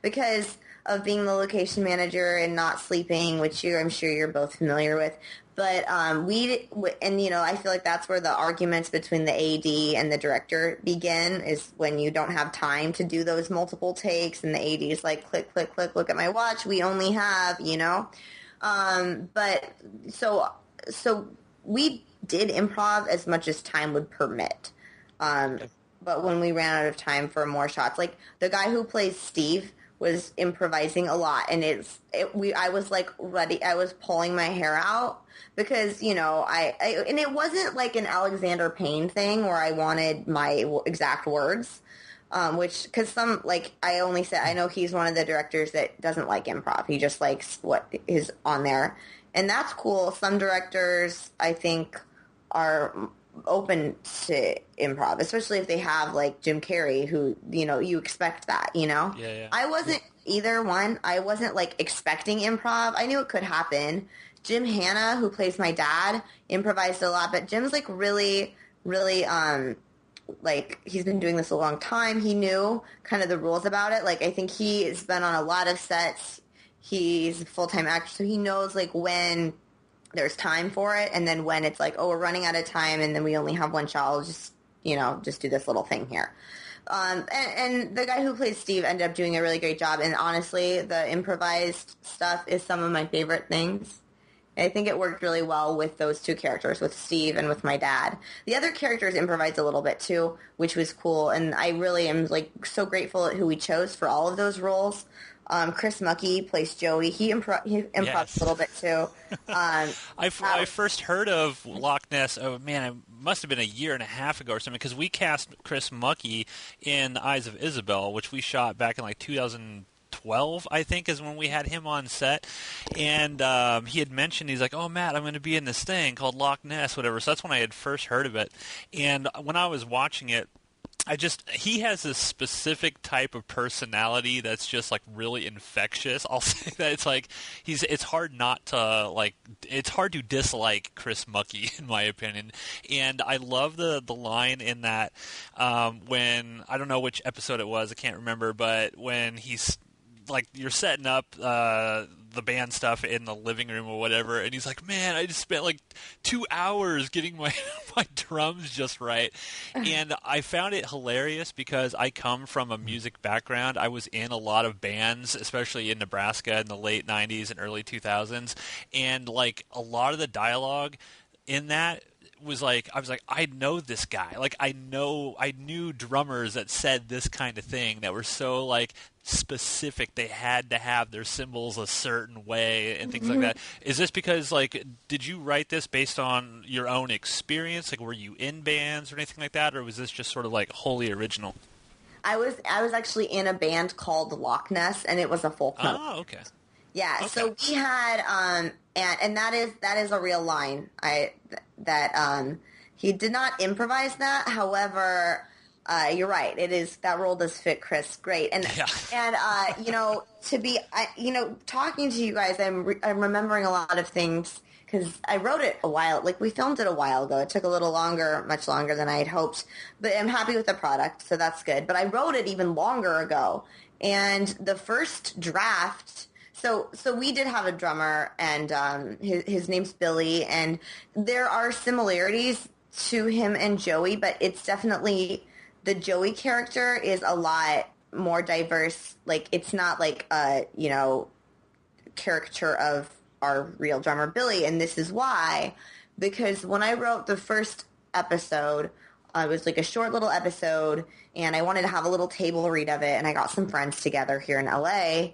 [SPEAKER 3] because of being the location manager and not sleeping, which I'm sure you're both familiar with. But I feel like that's where the arguments between the AD and the director begin, is when you don't have time to do those multiple takes, and the AD is like, click, click, click, look at my watch, we only have, But so we did improv as much as time would permit. but when we ran out of time for more shots, like the guy who plays Steve was improvising a lot, and I was like ready. I was pulling my hair out because, you know, and it wasn't like an Alexander Payne thing where I wanted my exact words, because some, like, I know he's one of the directors that doesn't like improv. He just likes what is on there, and that's cool. Some directors, I think, are open to improv, especially if they have like Jim Carrey, who, you know, you expect that, you know.
[SPEAKER 1] Yeah.
[SPEAKER 3] I wasn't either one. I wasn't like expecting improv. I knew it could happen. Jim Hanna, who plays my dad, improvised a lot, but Jim's like really like, he's been doing this a long time. He knew kind of the rules about it. Like, I think he has been on a lot of sets. He's a full-time actor, so he knows like when there's time for it, and then when it's like, oh, we're running out of time and then we only have one shot, I'll just do this little thing here. And the guy who plays Steve ended up doing a really great job, and honestly, the improvised stuff is some of my favorite things. I think it worked really well with those two characters, with Steve and with my dad. The other characters improvised a little bit too, which was cool, and I really am like so grateful at who we chose for all of those roles. Chris Muckey plays Joey. He improvised a little bit too.
[SPEAKER 1] I first heard of Loch Ness. Oh man, it must have been a year and a half ago or something, because we cast Chris Muckey in Eyes of Isabel, which we shot back in like 2012, I think, is when we had him on set. And he had mentioned, he's like, oh, Matt, I'm going to be in this thing called Loch Ness, whatever. So that's when I had first heard of it. And when I was watching it, he has this specific type of personality that's just like really infectious. I'll say that. It's like it's hard to dislike Chris Muckey, in my opinion. And I love the line in that, when, I don't know which episode it was, I can't remember, but when he's like, you're setting up the band stuff in the living room or whatever, and he's like, man, I just spent like 2 hours getting my drums just right. And I found it hilarious because I come from a music background. I was in a lot of bands, especially in Nebraska in the late 90s and early 2000s, and like a lot of the dialogue in that was like, I was like, I know this guy. Like, I knew drummers that said this kind of thing that were so like specific. They had to have their cymbals a certain way and things like that. Is this because, like, did you write this based on your own experience? Like, were you in bands or anything like that, or was this just sort of like wholly original?
[SPEAKER 3] I was actually in a band called Loch Ness, and it was a folk note.
[SPEAKER 1] Oh, okay.
[SPEAKER 3] Yeah, okay. So we had and that is a real line. He did not improvise that. However, you're right. It is, that role does fit Chris great. And you know, talking to you guys, I'm remembering a lot of things because I wrote it we filmed it a while ago. It took a little longer, much longer than I had hoped, but I'm happy with the product, so that's good. But I wrote it even longer ago, and the first draft. So we did have a drummer, and his name's Billy, and there are similarities to him and Joey, but it's definitely, the Joey character is a lot more diverse. Like, it's not like a, caricature of our real drummer Billy, and this is why, because when I wrote the first episode, it was like a short little episode, and I wanted to have a little table read of it, and I got some friends together here in LA,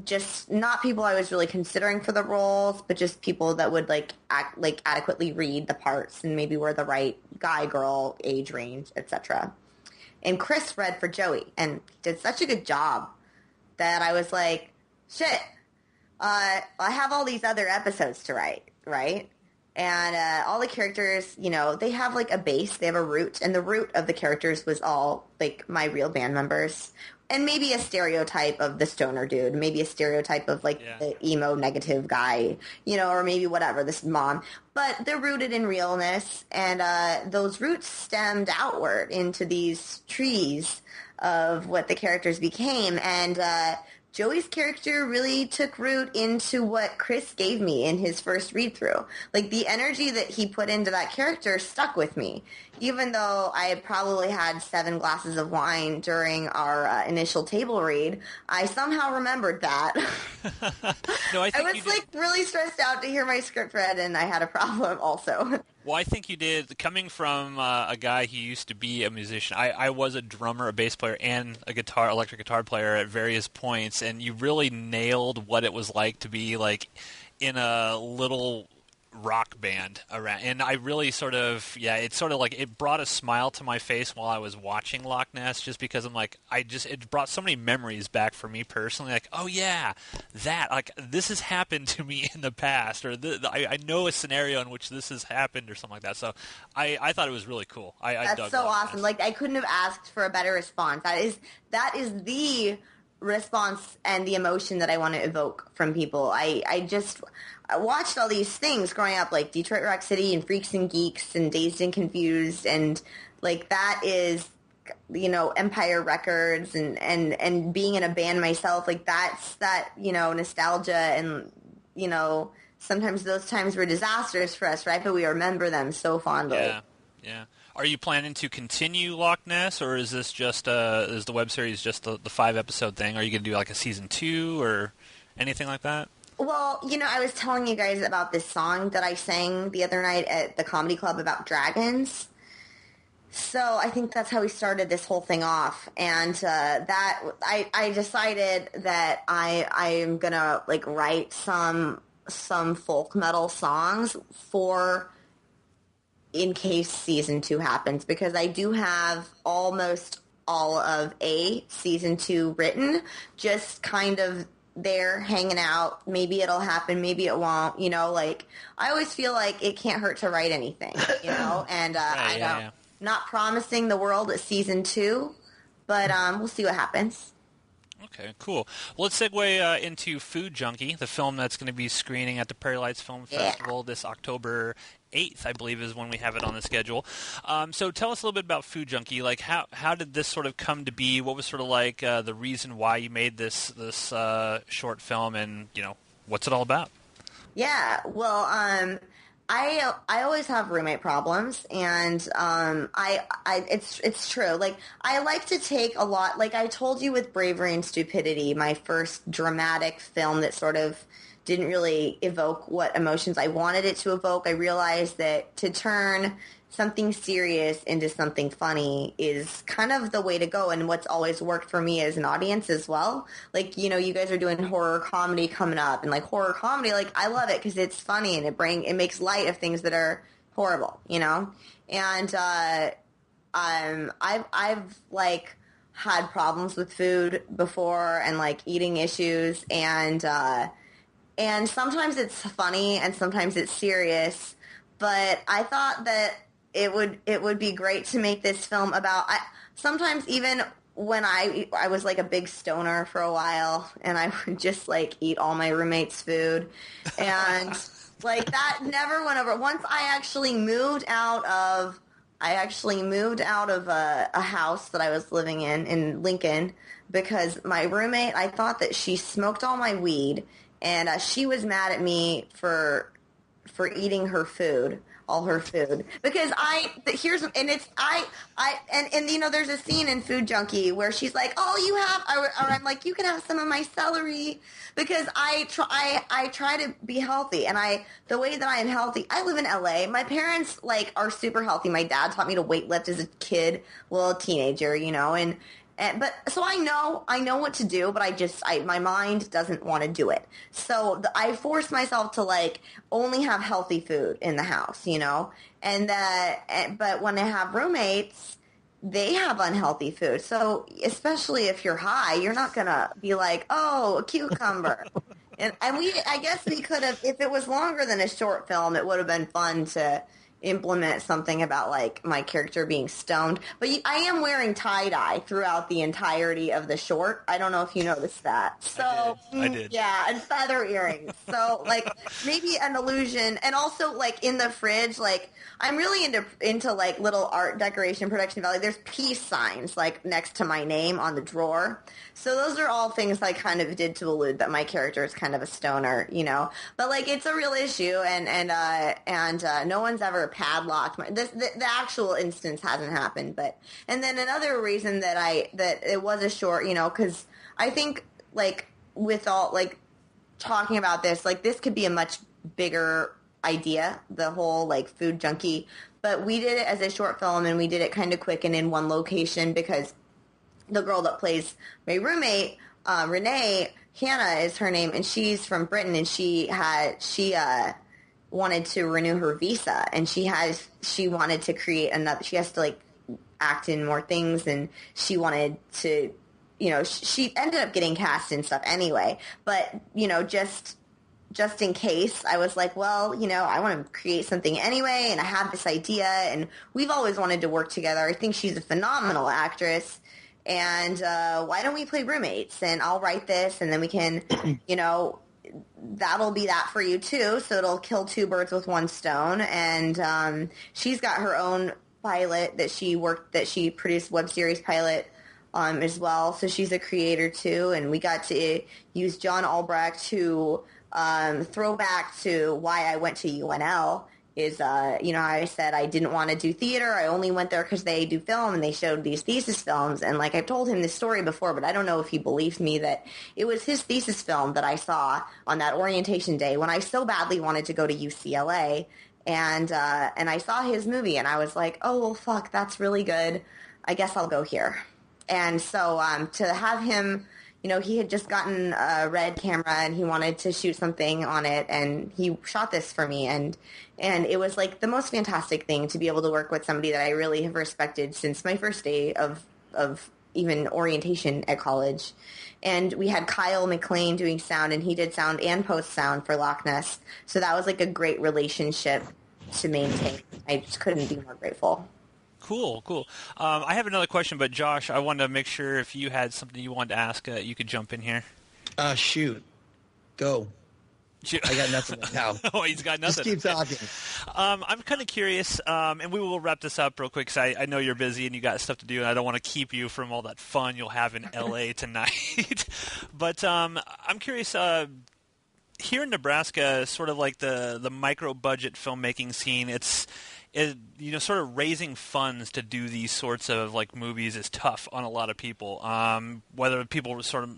[SPEAKER 3] just not people I was really considering for the roles, but just people that would adequately read the parts and maybe were the right guy, girl, age range, etc. And Chris read for Joey and did such a good job that I was like, shit, I have all these other episodes to write, right? And all the characters, they have like a base, they have a root, and the root of the characters was all like my real band members. And maybe a stereotype of the stoner dude, maybe a stereotype of like the emo negative guy, or maybe whatever, this mom. But they're rooted in realness, and those roots stemmed outward into these trees of what the characters became. And Joey's character really took root into what Chris gave me in his first read-through. Like, the energy that he put into that character stuck with me. Even though I had probably had 7 glasses of wine during our initial table read, I somehow remembered that.
[SPEAKER 1] No, I
[SPEAKER 3] was really stressed out to hear my script read, and I had a problem also.
[SPEAKER 1] Well, I think you did. Coming from a guy who used to be a musician, I was a drummer, a bass player, and a electric guitar player at various points, and you really nailed what it was like to be like in a little rock band around. And I really sort of, it's sort of like it brought a smile to my face while I was watching Loch Ness, just because I'm like, it brought so many memories back for me personally. Like, oh yeah, this has happened to me in the past, or I know a scenario in which this has happened, or something like that. So I thought it was really cool.
[SPEAKER 3] That's
[SPEAKER 1] dug
[SPEAKER 3] so
[SPEAKER 1] Loch
[SPEAKER 3] awesome.
[SPEAKER 1] Ness.
[SPEAKER 3] Like, I couldn't have asked for a better response. That is the response and the emotion that I want to evoke from people. I watched all these things growing up, like Detroit Rock City and Freaks and Geeks and Dazed and Confused, and like that is, Empire Records and being in a band myself, like that's that, nostalgia, and sometimes those times were disasters for us, right? But we remember them so fondly.
[SPEAKER 1] Yeah. Are you planning to continue Loch Ness, or is this just is the web series just the 5-episode thing? Are you going to do like a season 2 or anything like that?
[SPEAKER 3] Well, I was telling you guys about this song that I sang the other night at the comedy club about dragons. So I think that's how we started this whole thing off. And that I decided that I am going to like write some folk metal songs for in case season 2 happens, because I do have almost all of a season 2 written, just kind of there hanging out. Maybe it'll happen, maybe it won't, like I always feel like it can't hurt to write anything, and not promising the world a season 2, but we'll see what happens.
[SPEAKER 1] Okay, cool. Well, let's segue into Food Junkie, the film that's going to be screening at the Prairie Lights Film Festival this October 8th, I believe, is when we have it on the schedule. So tell us a little bit about Food Junkie. Like, how did this sort of come to be? What was sort of like the reason why you made this short film, and what's it all about?
[SPEAKER 3] Yeah, well, I always have roommate problems, and it's true. Like, I like to take a lot. Like I told you with Bravery and Stupidity, my first dramatic film that sort of didn't really evoke what emotions I wanted it to evoke. I realized that to turn something serious into something funny is kind of the way to go, and what's always worked for me as an audience as well. Like, you guys are doing horror comedy coming up, and like horror comedy, like I love it because it's funny and it makes light of things that are horrible, and I've like had problems with food before, and like eating issues, and sometimes it's funny and sometimes it's serious, but I thought that it would be great to make this film about, sometimes even when I was like a big stoner for a while, and I would just like eat all my roommates' food, and like that never went over. Once I actually moved out of a house that I was living in Lincoln, because my roommate, I thought that she smoked all my weed, and she was mad at me for eating her food, all her food, because there's a scene in Food Junkie where she's like, "Oh, you have," or I'm like, "You can have some of my celery," because I try to be healthy, and the way that I am healthy, I live in LA. My parents like are super healthy. My dad taught me to weightlift as a kid, well, a teenager, but so I know what to do, but my mind doesn't want to do it. So I force myself to like only have healthy food in the house, but when I have roommates, they have unhealthy food. So especially if you're high, you're not gonna be like, "Oh, a cucumber." I guess we could have, if it was longer than a short film, it would have been fun to implement something about like my character being stoned, but I am wearing tie-dye throughout the entirety of the short. I don't know if you noticed that. So
[SPEAKER 1] I did.
[SPEAKER 3] Yeah, and feather earrings, so like maybe an illusion. And also like in the fridge, like I'm really into like little art decoration, production value. There's peace signs like next to my name on the drawer, so those are all things I kind of did to allude that my character is kind of a stoner, but like it's a real issue, and no one's ever padlocked the actual instance hasn't happened. And then another reason that it was a short, because I think like with all like talking about this, like this could be a much bigger idea, the whole like food junkie. But we did it as a short film, and we did it kind of quick and in one location because the girl that plays my roommate, Renee, Hannah is her name, and she's from Britain, and she wanted to renew her visa, and she wanted to create another. She has to like act in more things, and she wanted to, she ended up getting cast and stuff anyway. But just in case, I was like, well, I want to create something anyway, and I have this idea, and we've always wanted to work together. I think she's a phenomenal actress, and why don't we play roommates? And I'll write this, and then we can, that'll be that for you too. So it'll kill two birds with one stone. And she's got her own pilot that she produced, web series pilot as well. So she's a creator too, and we got to use John Albrecht to throw back to why I went to UNL is, I said I didn't want to do theater. I only went there because they do film, and they showed these thesis films. And like I've told him this story before, but I don't know if he believes me, that it was his thesis film that I saw on that orientation day when I so badly wanted to go to UCLA. And I saw his movie, and I was like, oh, well, fuck, that's really good. I guess I'll go here. And so to have him, he had just gotten a Red camera, and he wanted to shoot something on it, and he shot this for me. And it was like the most fantastic thing to be able to work with somebody that I really have respected since my first day of even orientation at college. And we had Kyle McLean doing sound, and he did sound and post sound for Loch Ness. So that was like a great relationship to maintain. I just couldn't be more grateful.
[SPEAKER 1] Cool. I have another question, but Josh, I wanted to make sure if you had something you wanted to ask, you could jump in here.
[SPEAKER 2] Shoot. Go. I got nothing now.
[SPEAKER 1] Oh, he's got nothing.
[SPEAKER 2] Just keep talking.
[SPEAKER 1] I'm kind of curious, and we will wrap this up real quick because I know you're busy and you got stuff to do, and I don't want to keep you from all that fun you'll have in L.A. tonight. But I'm curious, here in Nebraska, sort of like the micro-budget filmmaking scene, sort of raising funds to do these sorts of like movies is tough on a lot of people. Whether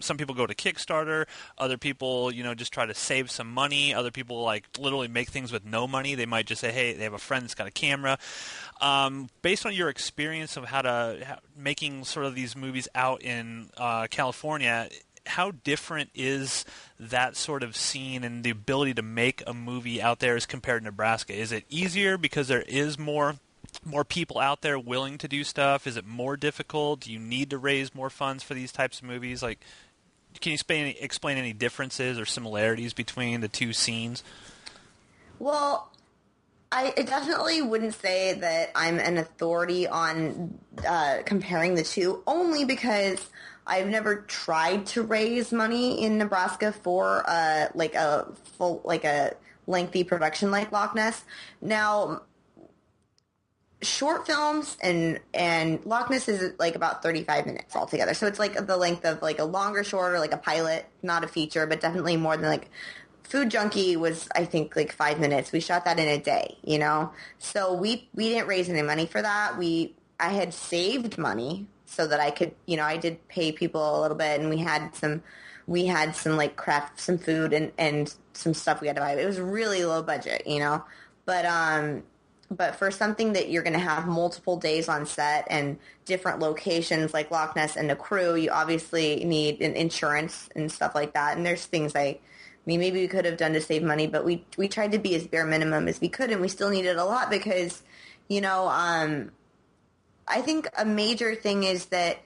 [SPEAKER 1] some people go to Kickstarter, other people, just try to save some money. Other people like literally make things with no money. They might just say, hey, they have a friend that's got a camera. Based on your experience of making sort of these movies out in California, how different is that sort of scene and the ability to make a movie out there as compared to Nebraska? Is it easier because there is more people out there willing to do stuff? Is it more difficult? Do you need to raise more funds for these types of movies? Like, can you explain any differences or similarities between the two scenes?
[SPEAKER 3] Well, I definitely wouldn't say that I'm an authority on comparing the two, only because I've never tried to raise money in Nebraska for a lengthy production like Loch Ness. Now, short films and Loch Ness is like about 35 minutes altogether. So it's like the length of like a longer short or like a pilot, not a feature, but definitely more than like Food Junkie was, I think, like 5 minutes. We shot that in a day, So we didn't raise any money for that. I had saved money so that I could, I did pay people a little bit, and we had some like craft, some food and some stuff we had to buy. It was really low budget, But for something that you're going to have multiple days on set and different locations like Loch Ness and a crew, you obviously need an insurance and stuff like that. And there's things maybe we could have done to save money, but we tried to be as bare minimum as we could, and we still needed a lot because, I think a major thing is that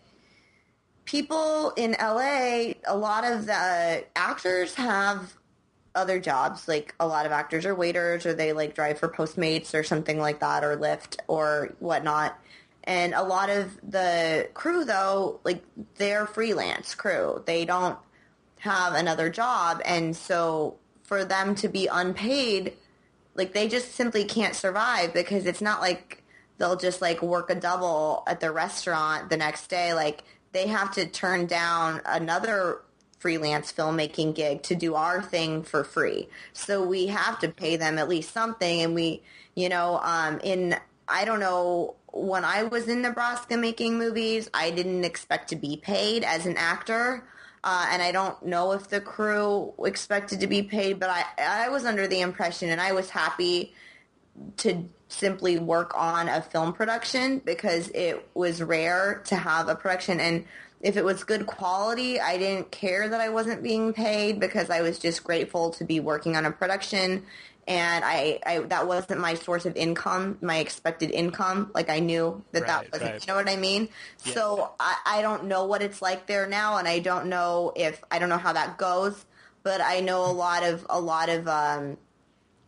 [SPEAKER 3] people in LA, a lot of the actors have other jobs. Like a lot of actors are waiters, or they like drive for Postmates or something like that, or Lyft or whatnot. And a lot of the crew, though, like they're freelance crew. They don't have another job. And so for them to be unpaid, like they just simply can't survive, because it's not like they'll just like work a double at the restaurant the next day. Like they have to turn down another freelance filmmaking gig to do our thing for free. So we have to pay them at least something. And we, I don't know, when I was in Nebraska making movies, I didn't expect to be paid as an actor. and I don't know if the crew expected to be paid, but I was under the impression, and I was happy to simply work on a film production because it was rare to have a production, and if it was good quality, I didn't care that I wasn't being paid because I was just grateful to be working on a production, and I that wasn't my source of income, my expected income. Like I knew that wasn't, you know what I mean? Yeah. So I don't know what it's like there now, and I don't know how that goes, but I know a lot of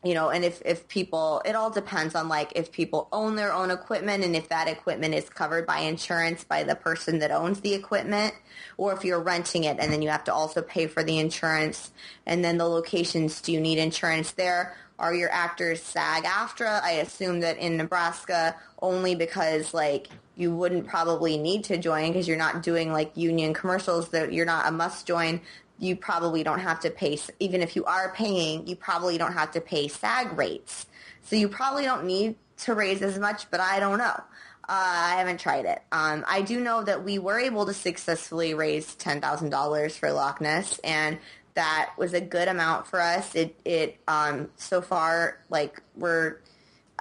[SPEAKER 3] and if people, it all depends on like if people own their own equipment and if that equipment is covered by insurance by the person that owns the equipment, or if you're renting it and then you have to also pay for the insurance. And then the locations, do you need insurance there? Are your actors SAG-AFTRA? I assume that in Nebraska only because like you wouldn't probably need to join because you're not doing like union commercials, that you're not a must join. You probably don't have to pay, even if you are paying, you probably don't have to pay SAG rates. So you probably don't need to raise as much, but I don't know. I haven't tried it. I do know that we were able to successfully raise $10,000 for Loch Ness, and that was a good amount for us. It so far, like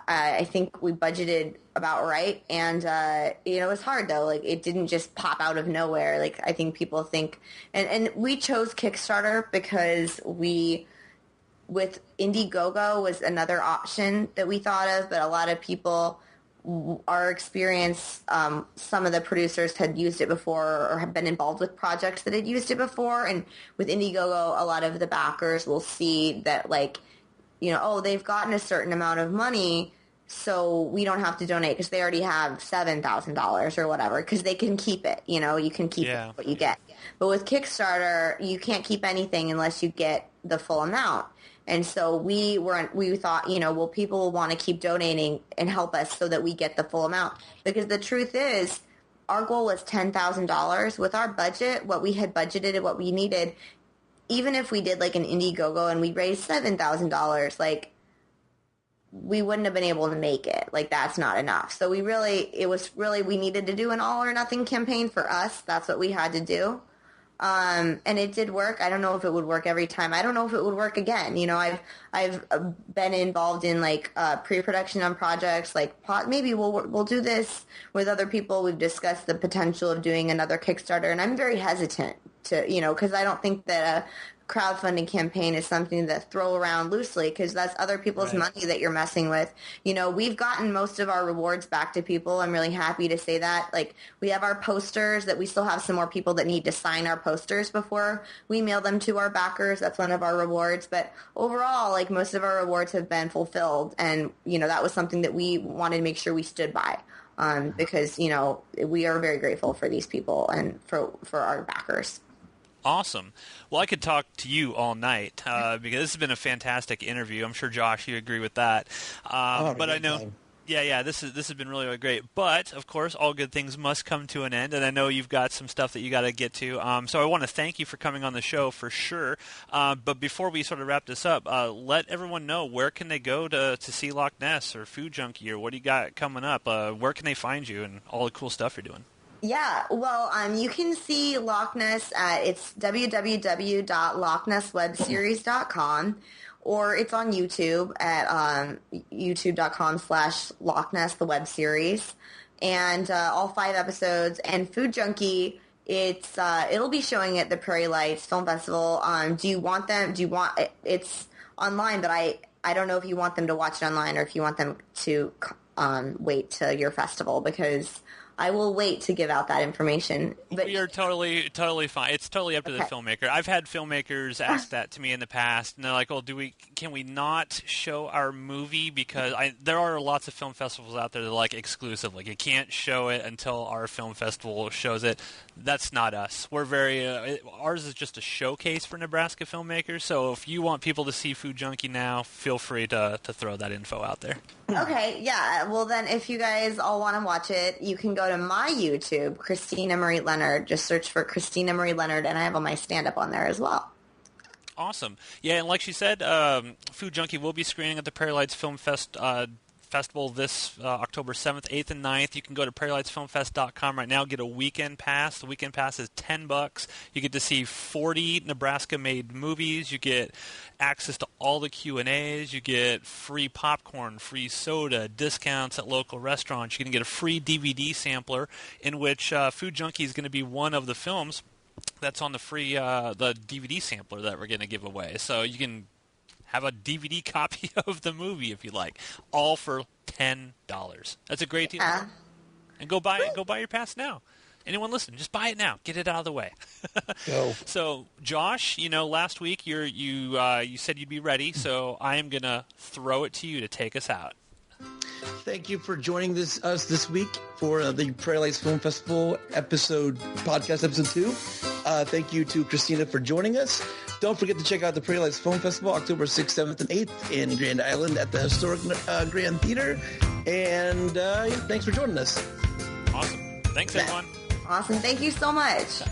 [SPEAKER 3] I think we budgeted about right, and it was hard though. Like it didn't just pop out of nowhere. Like I think people think, and we chose Kickstarter because with Indiegogo was another option that we thought of, but a lot of people, our experience, some of the producers had used it before or have been involved with projects that had used it before, and with Indiegogo, a lot of the backers will see that like, they've gotten a certain amount of money, so we don't have to donate because they already have $7,000 or whatever, because they can keep it. You can keep what you get. But with Kickstarter, you can't keep anything unless you get the full amount. And so we thought, people will want to keep donating and help us so that we get the full amount. Because the truth is, our goal was $10,000. With our budget, what we had budgeted and what we needed, even if we did like an Indiegogo and we raised $7,000, like we wouldn't have been able to make it. Like that's not enough. So we needed to do an all or nothing campaign for us. That's what we had to do. And it did work. I don't know if it would work every time. I don't know if it would work again. I've been involved in like pre-production on projects. Like maybe we'll do this with other people. We've discussed the potential of doing another Kickstarter, and I'm very hesitant to, because I don't think that a crowdfunding campaign is something to throw around loosely, because that's other people's money that you're messing with. We've gotten most of our rewards back to people. I'm really happy to say that. Like we have our posters that we still have some more people that need to sign our posters before we mail them to our backers. That's one of our rewards. But overall, like most of our rewards have been fulfilled, and that was something that we wanted to make sure we stood by. Because we are very grateful for these people and for our backers.
[SPEAKER 1] Awesome. Well, I could talk to you all night because this has been a fantastic interview. I'm sure, Josh, you agree with that. But I know, this has been really, really great. But, of course, all good things must come to an end, and I know you've got some stuff that you got to get to. So I want to thank you for coming on the show for sure. But before we sort of wrap this up, let everyone know where can they go to see Loch Ness or Food Junkie, or what do you got coming up? Where can they find you and all the cool stuff you're doing?
[SPEAKER 3] Yeah, well, you can see Loch Ness it's www.lochnesswebseries.com, or it's on YouTube at youtube.com/Loch Ness, the web series, and all 5 episodes. And Food Junkie, it'll be showing at the Prairie Lights Film Festival. It's online, but I don't know if you want them to watch it online or if you want them to wait to your festival, because I will wait to give out that information. But
[SPEAKER 1] you're totally fine. It's totally up to the filmmaker. I've had filmmakers ask that to me in the past, and they're like, "Well, can we not show our movie?" Because there are lots of film festivals out there that are like exclusive. Like you can't show it until our film festival shows it. That's not us. We're very ours is just a showcase for Nebraska filmmakers. So if you want people to see Food Junkie now, feel free to throw that info out there.
[SPEAKER 3] Okay, yeah. Well, then if you guys all want to watch it, you can go to my YouTube, Christina Marie Leonard. Just search for Christina Marie Leonard, and I have all my stand-up on there as well.
[SPEAKER 1] Awesome. Yeah, and like she said, Food Junkie will be screening at the Prairie Lights Film Festival festival this October 7th, 8th, and 9th. You can go to prairielightsfilmfest.com right now, get a weekend pass. The weekend pass is $10. You get to see 40 Nebraska-made movies. You get access to all the Q&As. You get free popcorn, free soda, discounts at local restaurants. You can get a free DVD sampler in which Food Junkie is going to be one of the films that's on the free the DVD sampler that we're going to give away. So you can have a DVD copy of the movie if you like, all for $10. That's a great deal. And go buy your pass now. Anyone listening, just buy it now. Get it out of the way.
[SPEAKER 2] Go.
[SPEAKER 1] So, Josh, last week you said you'd be ready, so I am going to throw it to you to take us out.
[SPEAKER 2] Thank you for joining us this week for the Prairie Lights Film Festival podcast episode 2. Thank you to Christina for joining us. Don't forget to check out the Prairie Lights Film Festival October 6th, 7th, and 8th in Grand Island at the historic Grand Theater. And thanks for joining us.
[SPEAKER 1] Awesome. Thanks, everyone.
[SPEAKER 3] Awesome. Thank you so much.